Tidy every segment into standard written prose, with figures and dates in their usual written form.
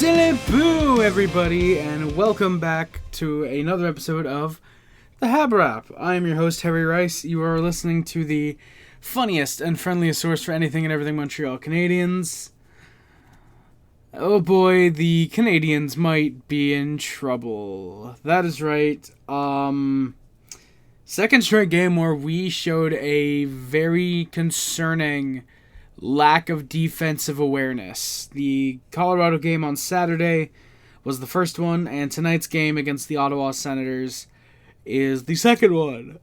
Silly Boo, everybody, and welcome back to another episode of the HabWrap. I am your host, Harry Rice. You are listening to the funniest and friendliest source for anything and everything Montreal Canadiens. Oh boy, the Canadiens might be in trouble. That is right. Second straight game where we showed a very concerning lack of defensive awareness. The Colorado game on Saturday was the first one, and tonight's game against the Ottawa Senators is the second one.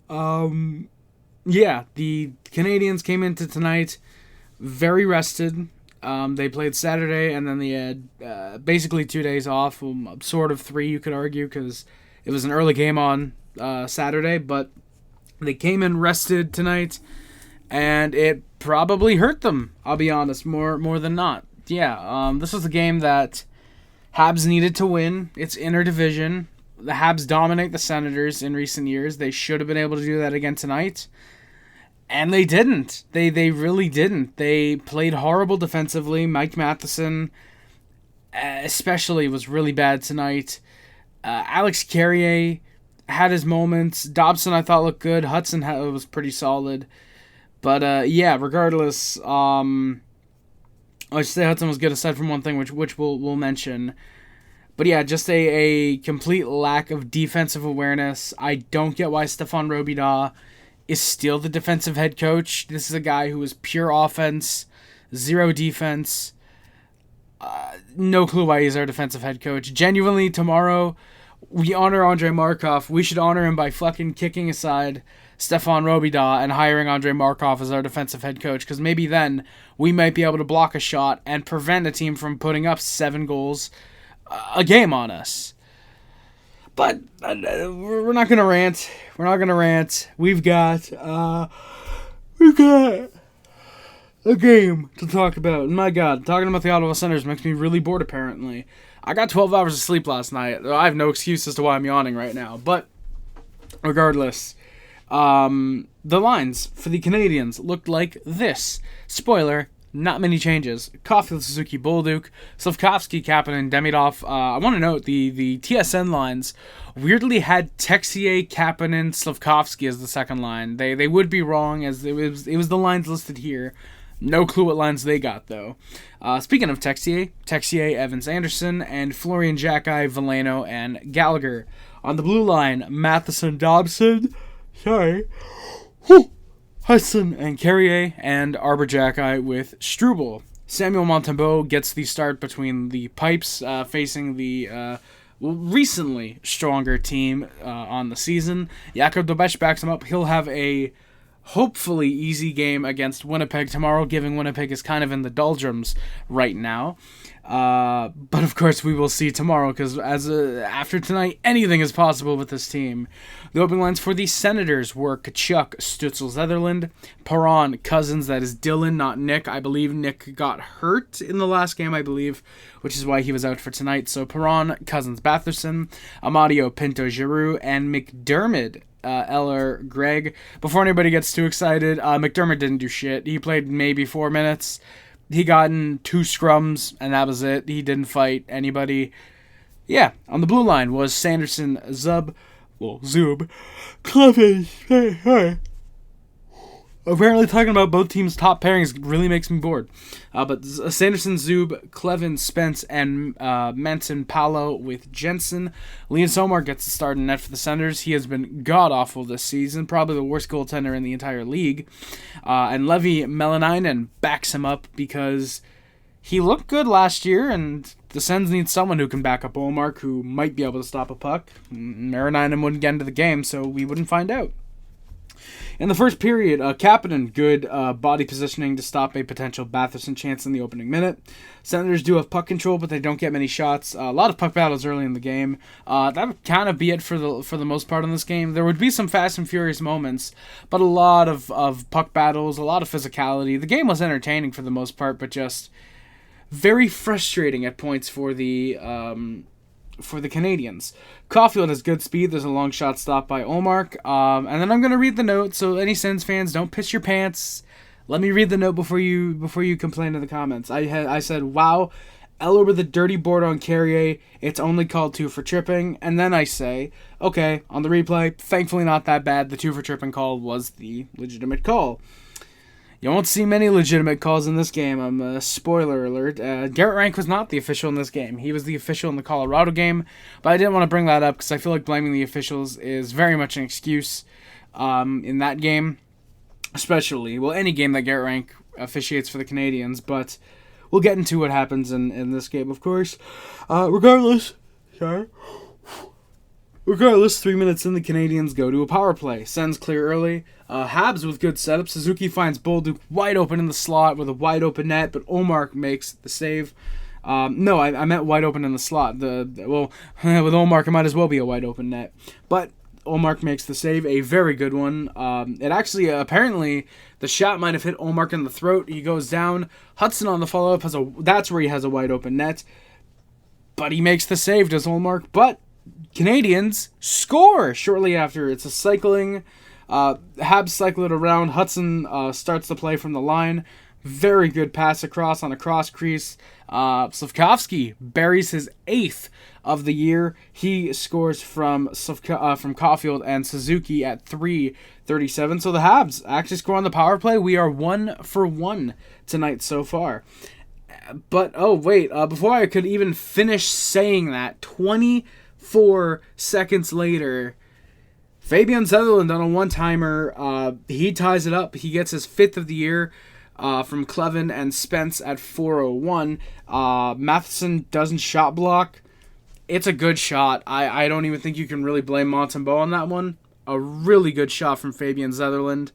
The Canadiens came into tonight very rested. They played Saturday, and then they had basically 2 days off, sort of 3, you could argue, because it was an early game on Saturday, but they came in rested tonight, and it probably hurt them, I'll be honest, more than not. This was a game that Habs needed to win. It's interdivision. The Habs dominate the Senators in recent years. They should have been able to do that again tonight. And they didn't. They really didn't. They played horrible defensively. Mike Matheson especially was really bad tonight. Alex Carrier had his moments. Dobson I thought looked good. Hudson was pretty solid. But regardless, I should say Hudson was good aside from one thing which we'll mention. But yeah, just a complete lack of defensive awareness. I don't get why Stéphane Robidas is still the defensive head coach. This is a guy who is pure offense, zero defense. No clue why he's our defensive head coach. Genuinely, tomorrow, we honor Andrei Markov. We should honor him by fucking kicking aside Stéphane Robidas and hiring Andrei Markov as our defensive head coach, because maybe then we might be able to block a shot and prevent a team from putting up 7 goals a game on us. But we're not gonna rant. We're not gonna rant. We've got a game to talk about. And my God, talking about the Ottawa Senators makes me really bored. Apparently, I got 12 hours of sleep last night. I have no excuse as to why I'm yawning right now. But regardless, the lines for the Canadiens looked like this. Spoiler. Not many changes. Caulfield, Suzuki, Bolduc, Slafkovsky, Kapanen, Demidov. I want to note the TSN lines weirdly had Texier, Kapanen, Slafkovsky as the second line. They would be wrong, as it was the lines listed here. No clue what lines they got, though. Speaking of Texier, Evans, Anderson, and Florian Xhekaj, Veleno, and Gallagher. On the blue line, Matheson, Dobson. Sorry. Whew. Hudson and Carrier, and Arbor Xhekaj with Struble. Samuel Montembeault gets the start between the pipes, facing the recently stronger team on the season. Jakub Dobeš backs him up. He'll have a hopefully easy game against Winnipeg tomorrow, given Winnipeg is kind of in the doldrums right now. But of course we will see tomorrow, because after tonight, anything is possible with this team. The opening lines for the Senators were Tkachuk, Stützle, Zetterlund, Perron, Cousins. That is Dylan, not Nick. I believe Nick got hurt in the last game, which is why he was out for tonight. So Perron, Cousins, Batherson, Amadio, Pinto, Giroux, and McDermott, Eller, Greg. Before anybody gets too excited, McDermott didn't do shit. He played maybe 4 minutes. He got in 2 scrums, and that was it. He didn't fight anybody. Yeah, on the blue line was Sanderson, Zub, Clevin. Apparently talking about both teams' top pairings really makes me bored. But Sanderson, Zub, Clevin, Spence, and Manson Paolo with Jensen. Linus Ullmark gets the start in net for the Senators. He has been god-awful this season, probably the worst goaltender in the entire league. And Levi Melanainen backs him up because he looked good last year, and the Sens need someone who can back up Ullmark, who might be able to stop a puck. Melanainen wouldn't get into the game, so we wouldn't find out. In the first period, Kapanen, good body positioning to stop a potential Batherson chance in the opening minute. Senators do have puck control, but they don't get many shots. A lot of puck battles early in the game. That would kind of be it for the most part in this game. There would be some fast and furious moments, but a lot of puck battles, a lot of physicality. The game was entertaining for the most part, but just very frustrating at points for the Canadiens. Caulfield has good speed. There's a long shot stopped by Ullmark. And then I'm going to read the note, so any Sens fans, don't piss your pants. Let me read the note before you complain in the comments. I said, wow, Eller with a dirty board on Carrier. It's only called 2 for tripping. And then I say, okay, on the replay, thankfully not that bad. The 2 for tripping call was the legitimate call. You won't see many legitimate calls in this game. Spoiler alert. Garrett Rank was not the official in this game. He was the official in the Colorado game. But I didn't want to bring that up because I feel like blaming the officials is very much an excuse in that game. Especially, well, any game that Garrett Rank officiates for the Canadiens. But we'll get into what happens in this game, of course. Regardless, 3 minutes in, the Canadiens go to a power play. Sens clear early. Habs with good setup. Suzuki finds Bolduc wide open in the slot with a wide open net, but Ullmark makes the save. No, I meant wide open in the slot. With Ullmark, it might as well be a wide open net. But Ullmark makes the save, a very good one. It actually, apparently, the shot might have hit Ullmark in the throat. He goes down. Hudson on the follow-up, that's where he has a wide open net. But he makes the save, does Ullmark. But Canadiens score shortly after. It's a cycling. Habs cycle it around. Hudson starts the play from the line. Very good pass across on a cross crease. Slafkovsky buries his 8th of the year. He scores from Caulfield and Suzuki at 3:37. So the Habs actually score on the power play. We are 1 for 1 tonight so far. But, before I could even finish saying that, 24 seconds later, Fabian Zetterlund on a one-timer, he ties it up. He gets his 5th of the year from Clevin and Spence at 4:01. Matheson doesn't shot block. It's a good shot. I don't even think you can really blame Montembeault on that one. A really good shot from Fabian Zetterlund.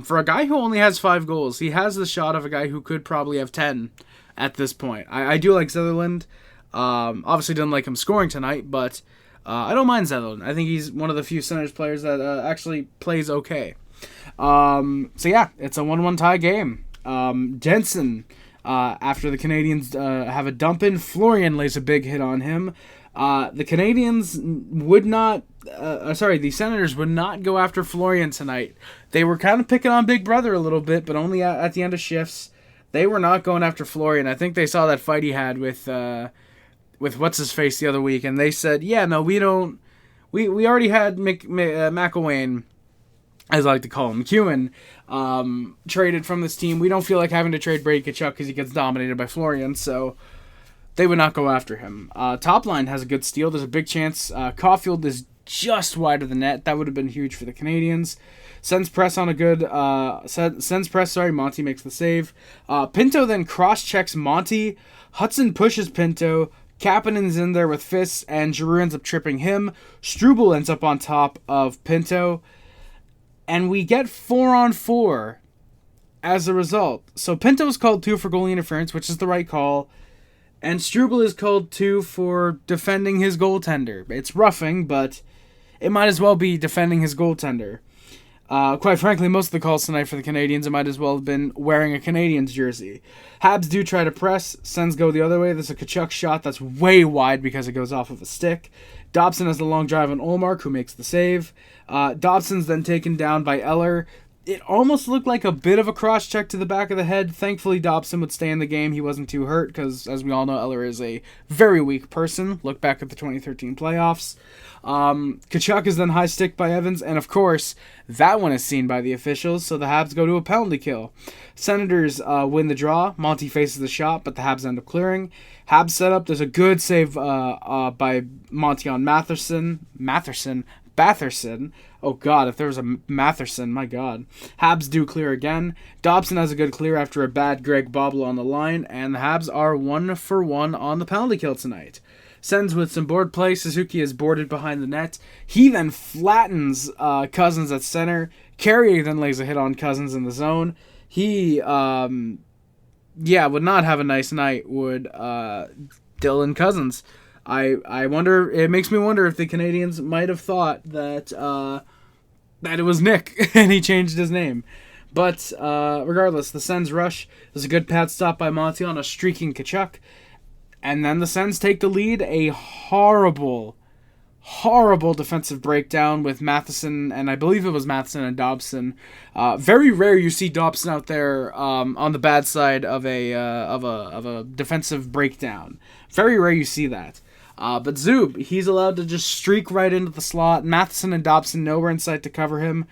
For a guy who only has 5 goals, he has the shot of a guy who could probably have 10 at this point. I do like Zetterlund. Obviously didn't like him scoring tonight, but I don't mind Zetterlund. I think he's one of the few Senators players that actually plays okay. It's a 1-1 tie game. Jensen, after the Canadiens have a dump in, Florian lays a big hit on him. The Senators would not go after Florian tonight. They were kind of picking on Big Brother a little bit, but only at the end of shifts. They were not going after Florian. I think they saw that fight he had with what's-his-face the other week, and they said, yeah, no, we don't... We already had McElwain, as I like to call him, McEwen, traded from this team. We don't feel like having to trade Brady Tkachuk because he gets dominated by Florian, so they would not go after him. Top line has a good steal. There's a big chance. Caulfield is just wide of the net. That would have been huge for the Canadiens. Monty makes the save. Pinto then cross-checks Monty. Hudson pushes Pinto. Kapanen's in there with fists, and Giroux ends up tripping him. Struble ends up on top of Pinto. And we get 4-on-4 as a result. So Pinto's called 2 for goalie interference, which is the right call. And Struble is called 2 for defending his goaltender. It's roughing, but it might as well be defending his goaltender. Quite frankly, most of the calls tonight for the Canadiens, it might as well have been wearing a Canadiens jersey. Habs do try to press. Sens go the other way. There's a Tkachuk shot that's way wide because it goes off of a stick. Dobson has the long drive on Ullmark, who makes the save. Dobson's then taken down by Eller. It almost looked like a bit of a cross-check to the back of the head. Thankfully, Dobson would stay in the game. He wasn't too hurt because, as we all know, Eller is a very weak person. Look back at the 2013 playoffs. Tkachuk is then high-sticked by Evans, and of course, that one is seen by the officials, so the Habs go to a penalty kill. Senators win the draw. Monty faces the shot, but the Habs end up clearing. Habs set up. There's a good save by Monty on Batherson. Oh, God, if there was a Matherson, my God. Habs do clear again. Dobson has a good clear after a bad Greg Bobble on the line, and the Habs are 1 for 1 on the penalty kill tonight. Sends with some board play. Suzuki is boarded behind the net. He then flattens Cousins at center. Carrier then lays a hit on Cousins in the zone. He, would not have a nice night, would Dylan Cousins. I wonder, it makes me wonder if the Canadiens might have thought that it was Nick and he changed his name. But regardless, the Sens rush. There's a good pad stop by Monty on a streaking Tkachuk. And then the Sens take the lead. A horrible horrible defensive breakdown with Matheson, and I believe it was Matheson and Dobson. Very rare you see Dobson out there on the bad side of a defensive breakdown. Very rare you see that. But Zub, he's allowed to just streak right into the slot. Matheson and Dobson nowhere in sight to cover him.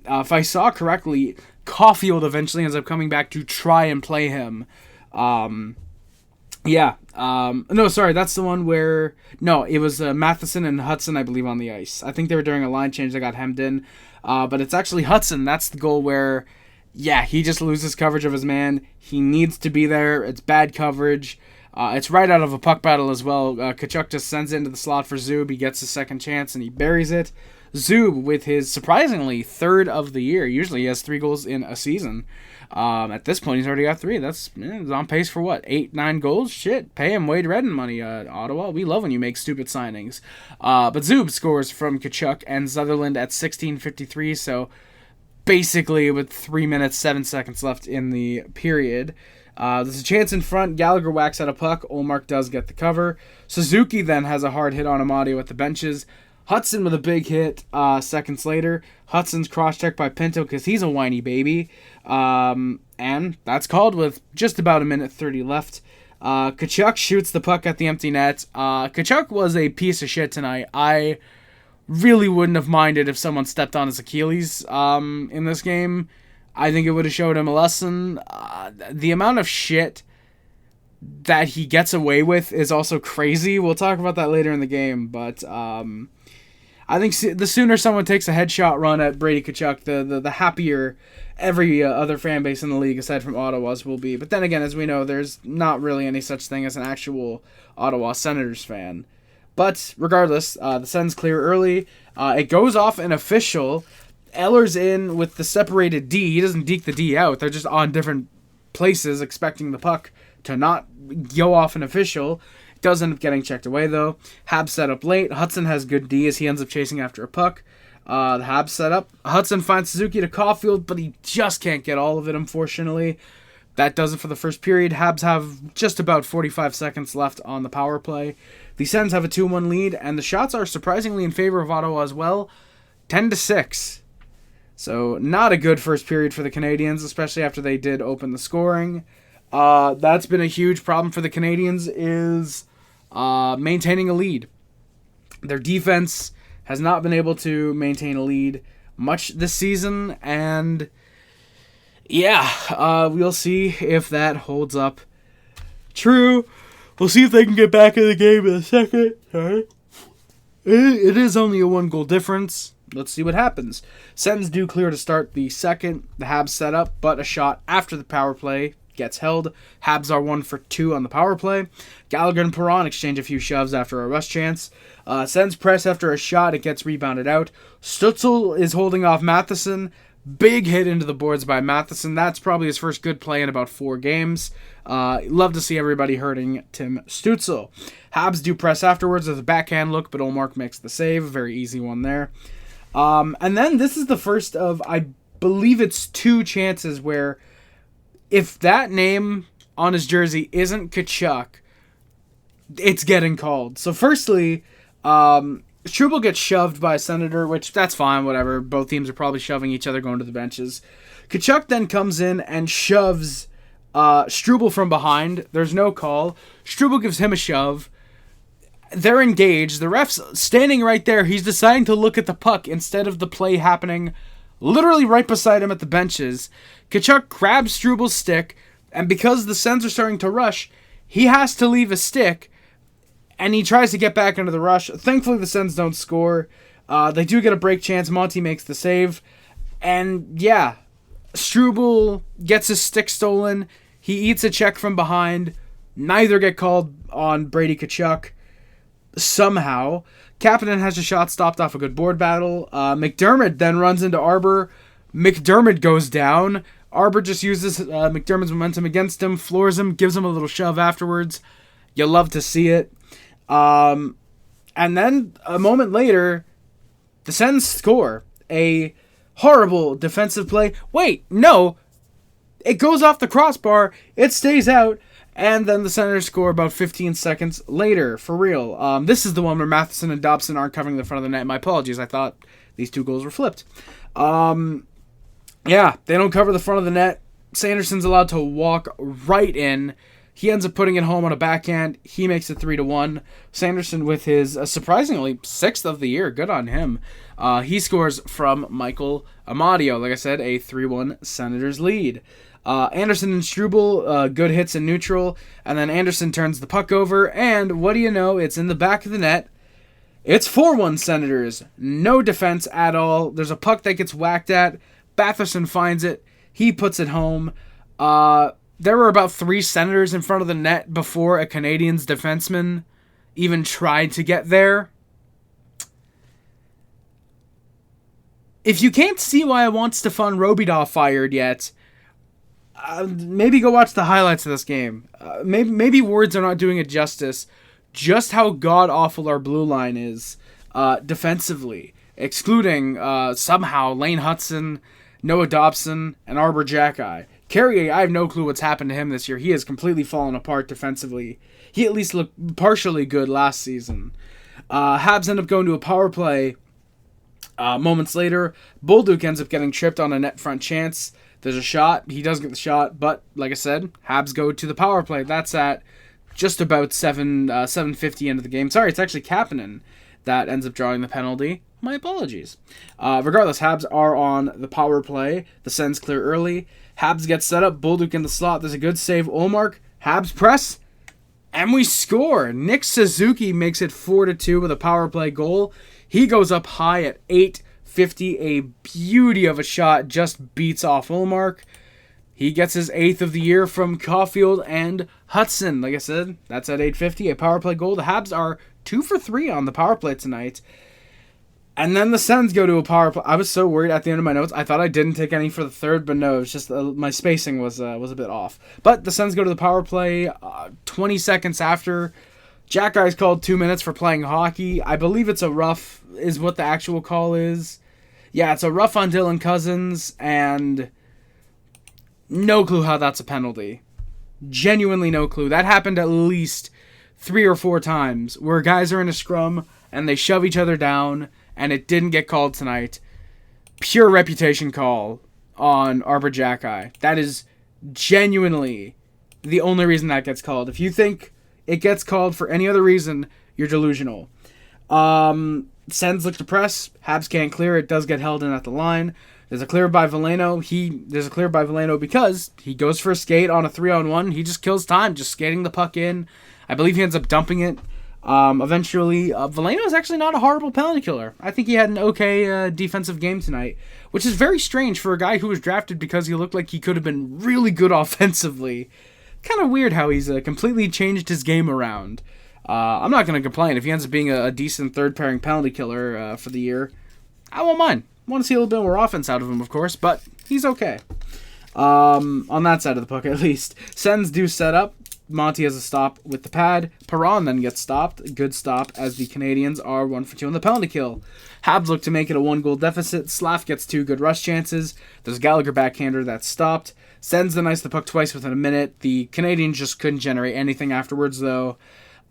If I saw correctly, Caulfield eventually ends up coming back to try and play him. No, sorry, that's the one where... No, it was Matheson and Hudson, I believe, on the ice. I think they were during a line change that got hemmed in. But it's actually Hudson. That's the goal where, he just loses coverage of his man. He needs to be there. It's bad coverage. It's right out of a puck battle as well. Tkachuk just sends it into the slot for Zub. He gets a second chance, and he buries it. Zub, with his surprisingly third of the year. Usually he has 3 goals in a season. At this point, he's already got 3. That's he's on pace for what? 8, 9 goals? Shit, pay him Wade Redden money, Ottawa. We love when you make stupid signings. But Zub scores from Tkachuk and Sutherland at 16:53, so basically with 3 minutes, 7 seconds left in the period. There's a chance in front. Gallagher whacks at a puck. Ullmark does get the cover. Suzuki then has a hard hit on Amadio at the benches. Hudson with a big hit seconds later. Hudson's cross-checked by Pinto because he's a whiny baby. And that's called with just about 1:30 left. Tkachuk shoots the puck at the empty net. Tkachuk was a piece of shit tonight. I really wouldn't have minded if someone stepped on his Achilles in this game. I think it would have showed him a lesson. The amount of shit that he gets away with is also crazy. We'll talk about that later in the game, but I think the sooner someone takes a headshot run at Brady Tkachuk, the happier every other fan base in the league, aside from Ottawa's, will be. But then again, as we know, there's not really any such thing as an actual Ottawa Senators fan. But regardless, the Sens clear early. It goes off an official. Eller's in with the separated D. He doesn't deke the D out. They're just on different places, expecting the puck to not go off an official. It does end up getting checked away, though. Habs set up late. Hudson has good D as he ends up chasing after a puck. The Habs set up. Hudson finds Suzuki to Caulfield, but he just can't get all of it, unfortunately. That does it for the first period. Habs have just about 45 seconds left on the power play. The Sens have a 2-1 lead, and the shots are surprisingly in favor of Ottawa as well. 10-6. So not a good first period for the Canadiens, especially after they did open the scoring. That's been a huge problem for the Canadiens, is maintaining a lead. Their defense has not been able to maintain a lead much this season, and we'll see if that holds up true. We'll see if they can get back in the game in a second. Sorry. It is only a 1-goal difference. Let's see what happens. Sens do clear to start the second. The Habs set up, but a shot after the power play gets held. Habs are 1 for 2 on the power play. Gallagher and Perron exchange a few shoves after a rush chance. Sens press after a shot. It gets rebounded out. Stützle is holding off Matheson. Big hit into the boards by Matheson. That's probably his first good play in about 4 games. Love to see everybody hurting Tim Stützle. Habs do press afterwards with a backhand look, but Ullmark makes the save. A very easy one there. And then this is the first of, I believe it's 2 chances where if that name on his jersey isn't Tkachuk, it's getting called. So firstly, Struble gets shoved by a Senator, which that's fine, whatever. Both teams are probably shoving each other going to the benches. Tkachuk then comes in and shoves Struble from behind. There's no call. Struble gives him a shove. They're engaged. The ref's standing right there. He's deciding to look at the puck instead of the play happening literally right beside him at the benches. Tkachuk grabs Struble's stick, and because the Sens are starting to rush, he has to leave a stick, and he tries to get back into the rush. Thankfully, the Sens don't score. They do get a break chance. Monty makes the save. And, Struble gets his stick stolen. He eats a check from behind. Neither get called on Brady Tkachuk. Somehow. Kapanen has a shot stopped off a good board battle. McDermott then runs into Arbor. McDermott goes down. Arbor just uses McDermott's momentum against him, floors him, gives him a little shove afterwards. You love to see it. And then a moment later, the Sens score. A horrible defensive play. Wait, no. It goes off the crossbar. It stays out. And then the Senators score about 15 seconds later, for real. This is the one where Matheson and Dobson aren't covering the front of the net. My apologies, I thought these two goals were flipped. Yeah, they don't cover the front of the net. Sanderson's allowed to walk right in. He ends up putting it home on a backhand. He makes it 3-1. Sanderson with his surprisingly 6th of the year. Good on him. He scores from Michael Amadio. Like I said, a 3-1 Senators lead. Anderson and Struble, good hits in neutral. And then Anderson turns the puck over. And what do you know? It's in the back of the net. It's 4-1 Senators. No defense at all. There's a puck that gets whacked at. Batherson finds it. He puts it home. There were about 3 Senators in front of the net before a Canadiens defenseman even tried to get there. If you can't see why I want Stefan Robidoux fired yet, maybe go watch the highlights of this game. Maybe words are not doing it justice. Just how god-awful our blue line is defensively. Excluding, somehow, Lane Hudson, Noah Dobson, and Arbor Jacki. Carrier, I have no clue what's happened to him this year. He has completely fallen apart defensively. He at least looked partially good last season. Habs end up going to a power play. Moments later, Bolduc ends up getting tripped on a net front chance. There's a shot. He does get the shot, but like I said, Habs go to the power play. That's at just about 7:50 into the game. Sorry, it's actually Kapanen that ends up drawing the penalty. My apologies. Regardless, Habs are on the power play. The Sens clear early. Habs get set up. Bolduc in the slot. There's a good save. Ullmark. Habs press. And we score. Nick Suzuki makes it 4-2 with a power play goal. He goes up high at 8:50. A beauty of a shot. Just beats off Ullmark. He gets his 8th of the year from Caulfield and Hudson. Like I said, that's at 8:50. A power play goal. The Habs are 2 for 3 on the power play tonight. And then the Sens go to a power play. I was so worried at the end of my notes. I thought I didn't take any for the third, but no, it's just my spacing was a bit off. But the Sens go to the power play 20 seconds after. Jack Guy's called 2 minutes for playing hockey. I believe it's a rough, is what the actual call is. Yeah, it's a rough on Dylan Cousins, and no clue how that's a penalty. Genuinely no clue. That happened at least 3 or 4 times where guys are in a scrum and they shove each other down, and it didn't get called tonight. Pure reputation call on Arbor Jacki. That is genuinely the only reason that gets called. If you think it gets called for any other reason, you're delusional. Sens look to press. Habs can't clear. It does get held in at the line. There's a clear by Veleno. There's a clear by Veleno because he goes for a skate on a 3-on-1. He just kills time, just skating the puck in. I believe he ends up dumping it. Eventually, Veleno is actually not a horrible penalty killer. I think he had an okay defensive game tonight, which is very strange for a guy who was drafted because he looked like he could have been really good offensively. Kind of weird how he's completely changed his game around. I'm not going to complain. If he ends up being a decent third-pairing penalty killer for the year, I won't mind. I want to see a little bit more offense out of him, of course, but he's okay. On that side of the puck, at least. Sens do set up. Monty has a stop with the pad. Perron then gets stopped. Good stop as the Canadiens are 1 for 2 on the penalty kill. Habs look to make it a 1-goal deficit. Slav gets 2 good rush chances. There's a Gallagher backhander that's stopped. Sends then ice the puck twice within a minute. The Canadiens just couldn't generate anything afterwards, though.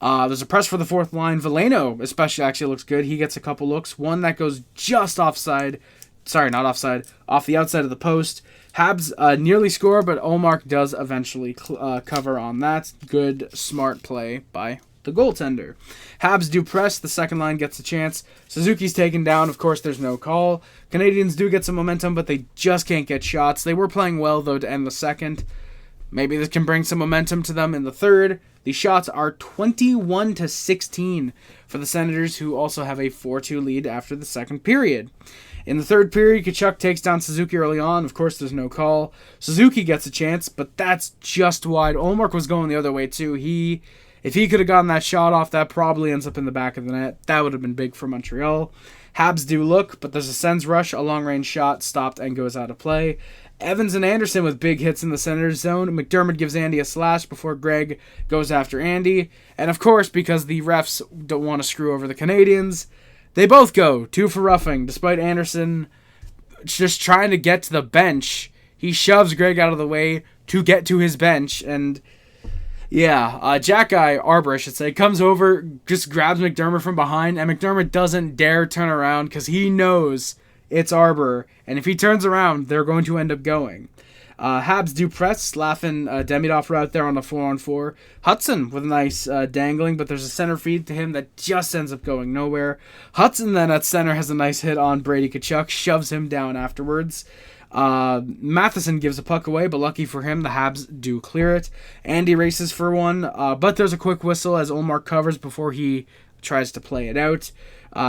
There's a press for the fourth line. Veleno especially actually looks good. He gets a couple looks. One that goes just offside. Sorry, not offside. Off the outside of the post. Habs nearly score, but Ullmark does eventually cover on that. Good, smart play by the goaltender. Habs do press. The second line gets a chance. Suzuki's taken down. Of course, there's no call. Canadiens do get some momentum, but they just can't get shots. They were playing well, though, to end the second. Maybe this can bring some momentum to them in the third. The shots are 21-16 for the Senators, who also have a 4-2 lead after the second period. In the third period, Tkachuk takes down Suzuki early on. Of course, there's no call. Suzuki gets a chance, but that's just wide. Ullmark was going the other way, too. If he could have gotten that shot off, that probably ends up in the back of the net. That would have been big for Montreal. Habs do look, but there's a Sens rush. A long-range shot stopped and goes out of play. Evans and Anderson with big hits in the Senators zone. McDermott gives Andy a slash before Greg goes after Andy. And of course, because the refs don't want to screw over the Canadiens, they both go 2 for roughing. Despite Anderson just trying to get to the bench, he shoves Greg out of the way to get to his bench. And Jack Guy, Arbor, I should say, comes over, just grabs McDermott from behind, and McDermott doesn't dare turn around because he knows it's Arbor, and if he turns around, they're going to end up going. Habs do press, laughing Demidov route there on the 4-on-4. Hudson with a nice dangling, but there's a center feed to him that just ends up going nowhere. Hudson then at center has a nice hit on Brady Tkachuk, shoves him down afterwards. Matheson gives a puck away, but lucky for him, the Habs do clear it. Andy races for one, but there's a quick whistle as Omar covers before he tries to play it out.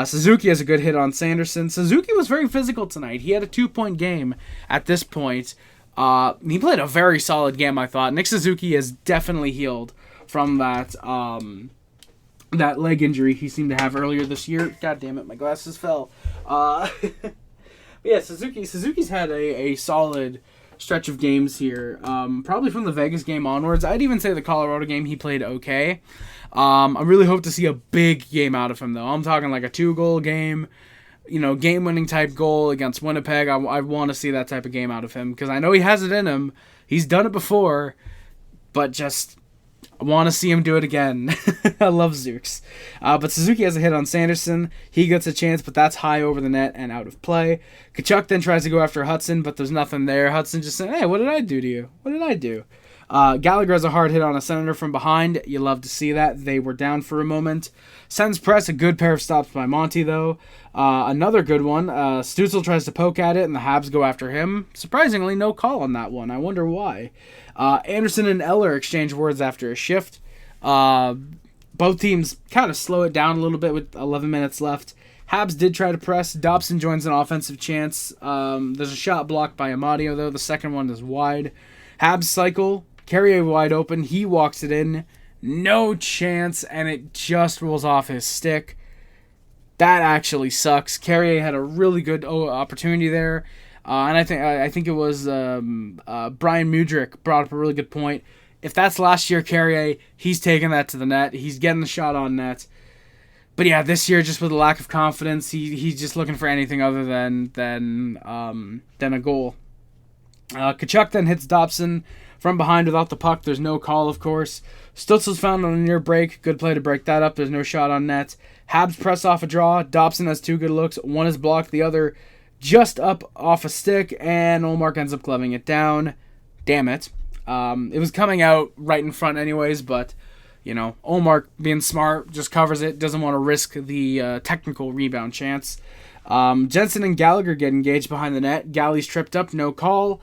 Suzuki has a good hit on Sanderson. Suzuki was very physical tonight. He had a 2-point game at this point. He played a very solid game, I thought. Nick Suzuki has definitely healed from that leg injury he seemed to have earlier this year. God damn it, my glasses fell. Suzuki's had a solid stretch of games here. Probably from the Vegas game onwards. I'd even say the Colorado game he played okay. I really hope to see a big game out of him, though. I'm talking like a 2-goal game. Game-winning type goal against Winnipeg. I want to see that type of game out of him because I know he has it in him. He's done it before, but just I want to see him do it again. I love Zooks. But Suzuki has a hit on Sanderson. He gets a chance, but that's high over the net and out of play. Tkachuk then tries to go after Hudson, but there's nothing there. Hudson just saying, hey, what did I do to you? What did I do? Gallagher has a hard hit on a Senator from behind. You love to see that. They were down for a moment. Sens press, a good pair of stops by Monty, though. Another good one. Stützle tries to poke at it, and the Habs go after him. Surprisingly, no call on that one. I wonder why. Anderson and Eller exchange words after a shift. Both teams kind of slow it down a little bit with 11 minutes left. Habs did try to press. Dobson joins an offensive chance. There's a shot blocked by Amadio, though. The second one is wide. Habs cycle. Carrier wide open. He walks it in. No chance, and it just rolls off his stick. That actually sucks. Carrier had a really good opportunity there. And I think it was Brian Mudryk brought up a really good point. If that's last year Carrier, he's taking that to the net. He's getting the shot on net. But yeah, this year just with a lack of confidence, he's just looking for anything other than a goal. Tkachuk then hits Dobson from behind without the puck. There's no call, of course. Stützle's found on a near break. Good play to break that up. There's no shot on net. Habs press off a draw. Dobson has 2 good looks. One is blocked. The other just up off a stick. And Olmark ends up gloving it down. Damn it. It was coming out right in front anyways, but, Olmark being smart just covers it. Doesn't want to risk the technical rebound chance. Jensen and Gallagher get engaged behind the net. Galley's tripped up. No call.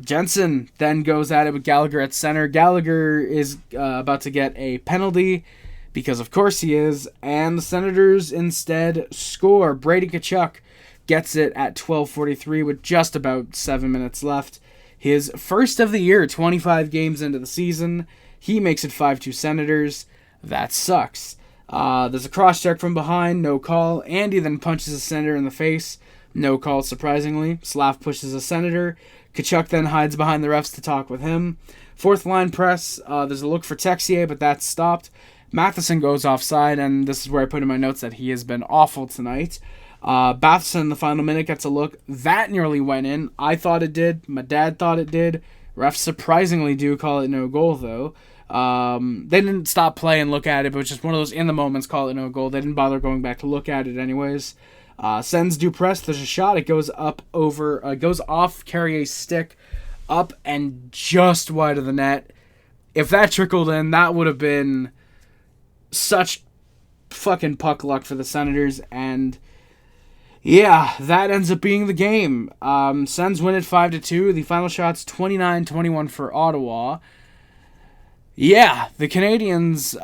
Jensen then goes at it with Gallagher at center. Gallagher is about to get a penalty because of course he is, and the Senators instead score. Brady Tkachuk gets it at 12:43 with just about 7 minutes left. His first of the year, 25 games into the season. He makes it 5-2 Senators. That sucks. There's a cross-check from behind, no call. Andy then punches a Senator in the face. No call, surprisingly. Slav pushes a Senator. Tkachuk then hides behind the refs to talk with him. Fourth line press. There's a look for Texier, but that's stopped. Matheson goes offside, and this is where I put in my notes that he has been awful tonight. Matheson in the final minute gets a look. That nearly went in. I thought it did. My dad thought it did. Refs surprisingly do call it no goal, though. They didn't stop play and look at it, but it's just one of those in the moments call it no goal. They didn't bother going back to look at it anyways. Sens do press. There's a shot. It goes goes off Carrier's stick, up and just wide of the net. If that trickled in, that would have been such fucking puck luck for the Senators. And yeah, that ends up being the game. Sens win it 5-2. The final shot's 29-21 for Ottawa. Yeah, the Canadiens,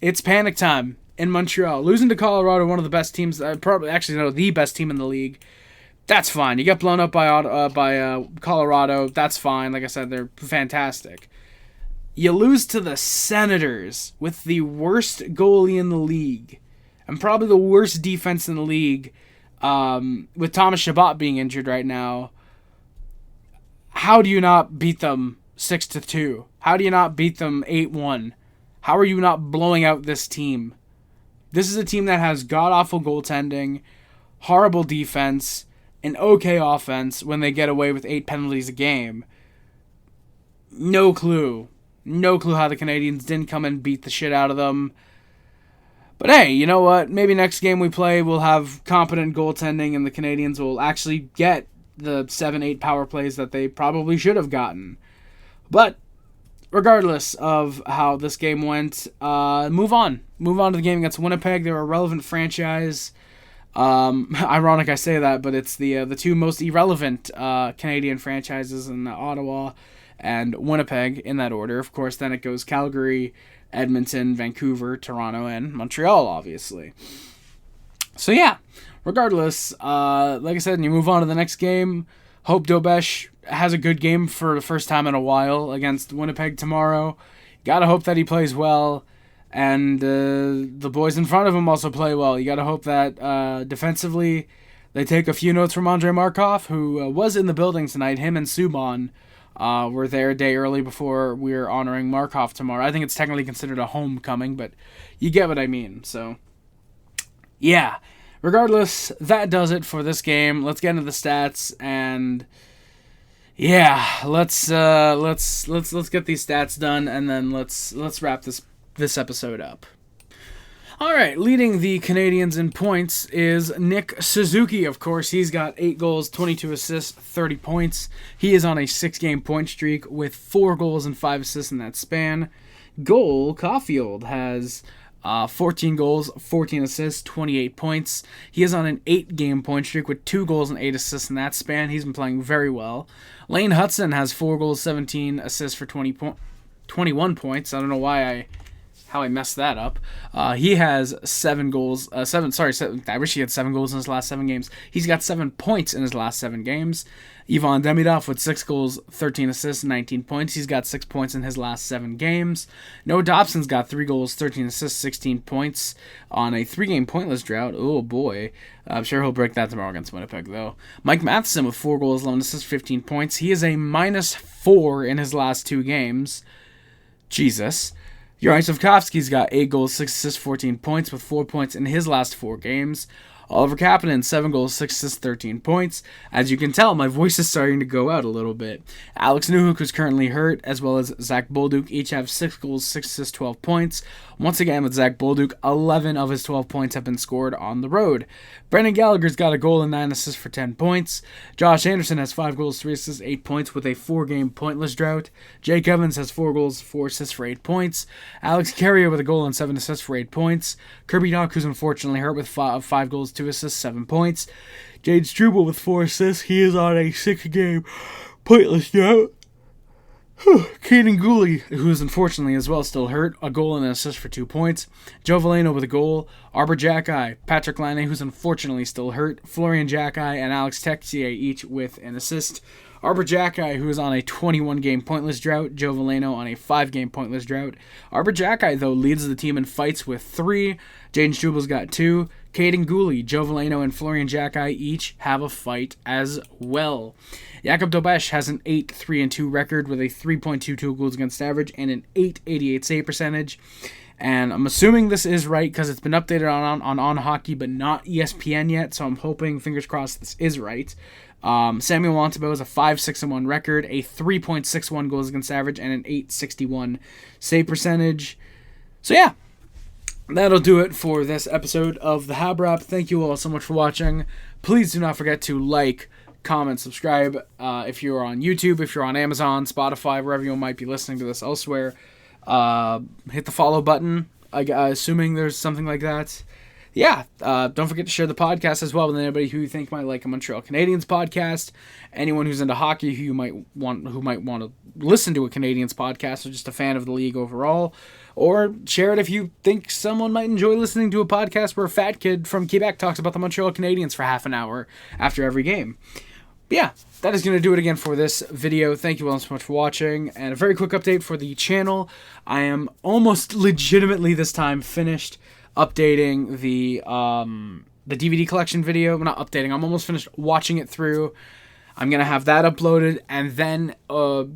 it's panic time in Montreal. Losing to Colorado, one of the best teams, the best team in the league. That's fine. You get blown up by Colorado. That's fine. Like I said, they're fantastic. You lose to the Senators with the worst goalie in the league and probably the worst defense in the league, with Thomas Chabot being injured right now. How do you not beat them 6-2? How do you not beat them 8-1? How are you not blowing out this team? This is a team that has god-awful goaltending, horrible defense, an okay offense when they get away with 8 penalties a game. No clue No clue how the Canadiens didn't come and beat the shit out of them. But hey, you know what? Maybe next game we play, we'll have competent goaltending and the Canadiens will actually get the 7-8 power plays that they probably should have gotten. But regardless of how this game went, move on. Move on to the game against Winnipeg. They're a relevant franchise. Ironic I say that, but it's the two most irrelevant Canadian franchises in Ottawa and Winnipeg in that order. Of course, then it goes Calgary, Edmonton, Vancouver, Toronto, and Montreal, obviously. So yeah, regardless, like I said, you move on to the next game. Hope Dobesh has a good game for the first time in a while against Winnipeg tomorrow. Gotta hope that he plays well. And the boys in front of him also play well. You got to hope that defensively they take a few notes from Andrei Markov, who was in the building tonight. Him and Subban were there a day early before we were honoring Markov tomorrow. I think it's technically considered a homecoming, but you get what I mean. So, yeah. Regardless, that does it for this game. Let's get into the stats and yeah, let's get these stats done and then let's wrap this episode up. Alright, leading the Canadiens in points is Nick Suzuki, of course. He's got 8 goals, 22 assists, 30 points. He is on a 6-game point streak with 4 goals and 5 assists in that span. Goal Caulfield has 14 goals, 14 assists, 28 points. He is on an 8-game point streak with 2 goals and 8 assists in that span. He's been playing very well. Lane Hudson has 4 goals, 17 assists for 21 points. I don't know how I messed that up. He has 7 goals. I wish he had 7 goals in his last 7 games. He's got 7 points in his last 7 games. Ivan Demidov with 6 goals, 13 assists, 19 points. He's got 6 points in his last 7 games. Noah Dobson's got 3 goals, 13 assists, 16 points on a 3-game pointless drought. Oh boy. I'm sure he'll break that tomorrow against Winnipeg, though. Mike Matheson with 4 goals, 11 assists, 15 points. He is a -4 in his last 2 games. Jesus. Juraj Slafkovsky's got 8 goals, 6 assists, 14 points with 4 points in his last 4 games. Oliver Kapanen, 7 goals, 6 assists, 13 points. As you can tell, my voice is starting to go out a little bit. Alex Newhook, who's currently hurt, as well as Zach Bolduc, each have 6 goals, 6 assists, 12 points. Once again, with Zach Bolduc, 11 of his 12 points have been scored on the road. Brendan Gallagher's got a goal and 9 assists for 10 points. Josh Anderson has 5 goals, 3 assists, 8 points with a 4-game pointless drought. Jake Evans has 4 goals, 4 assists for 8 points. Alex Carrier with a goal and 7 assists for 8 points. Kirby Dach, who's unfortunately hurt, with 5 goals, 2 assists, 7 points. Jade Struble with 4 assists. He is on a 6-game pointless drought. Caden Gooley, who is unfortunately as well still hurt, a goal and an assist for 2 points. Joe Veleno with a goal. Arbor Jacki, Patrick Laine, who's unfortunately still hurt. Florian Jacki and Alex Texier each with an assist. Arbor Jacki, who is on a 21-game pointless drought. Joe Veleno on a 5-game pointless drought. Arbor Jacki, though, leads the team in fights with 3. Jaden Strubel's got 2. Caden Gooley, Joe Veleno, and Florian Jacki each have a fight as well. Jakub Dobesh has an 8-3-2 record with a 3.22 goals against average and an .888 save percentage. And I'm assuming this is right because it's been updated on Hockey, but not ESPN yet. So I'm hoping, fingers crossed, this is right. Samuel Montembeault has a 5-6-1 record, a 3.61 goals against average, and an .861 save percentage. So yeah, that'll do it for this episode of the HabWrap. Thank you all so much for watching. Please do not forget to like, comment, subscribe if you're on YouTube, if you're on Amazon, Spotify, wherever you might be listening to this elsewhere. Hit the follow button, assuming there's something like that. Yeah, don't forget to share the podcast as well with anybody who you think might like a Montreal Canadiens podcast. Anyone who's into hockey who might want to listen to a Canadiens podcast or just a fan of the league overall. Or share it if you think someone might enjoy listening to a podcast where a fat kid from Quebec talks about the Montreal Canadiens for half an hour after every game. But yeah, that is going to do it again for this video. Thank you all so much for watching. And a very quick update for the channel. I am almost legitimately this time finished updating the DVD collection video. I'm not updating. I'm almost finished watching it through. I'm going to have that uploaded and then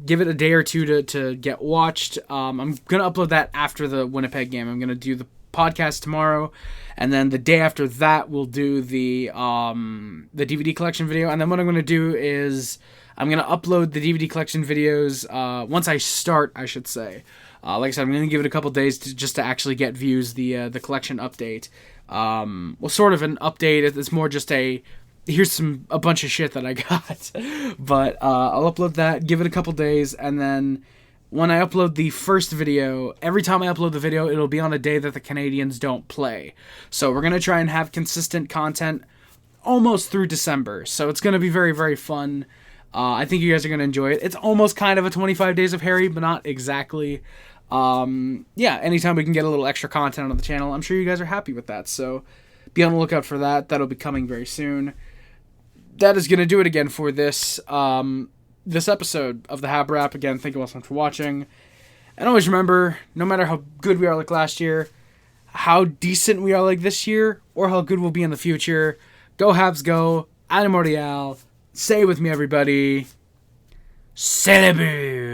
give it a day or two to get watched. I'm going to upload that after the Winnipeg game. I'm going to do the podcast tomorrow, and then the day after that we'll do the DVD collection video. And then what I'm going to do is I'm going to upload the DVD collection videos once I start, I should say. Like I said, I'm going to give it a couple days just to actually get views, the collection update. Well, sort of an update. It's more just here's a bunch of shit that I got. But I'll upload that, give it a couple days, and then when I upload the first video, every time I upload the video, it'll be on a day that the Canadiens don't play. So we're going to try and have consistent content almost through December. So it's going to be very, very fun. I think you guys are going to enjoy it. It's almost kind of a 25 Days of Harry, but not exactly. Yeah, anytime we can get a little extra content on the channel, I'm sure you guys are happy with that. So be on the lookout for that. That'll be coming very soon. That is going to do it again for this this episode of the HabWrap. Again, thank you all so much for watching. And always remember, no matter how good we are like last year, how decent we are like this year, or how good we'll be in the future, go Habs go, Allez Montreal. Say it with me, everybody. Celebrate!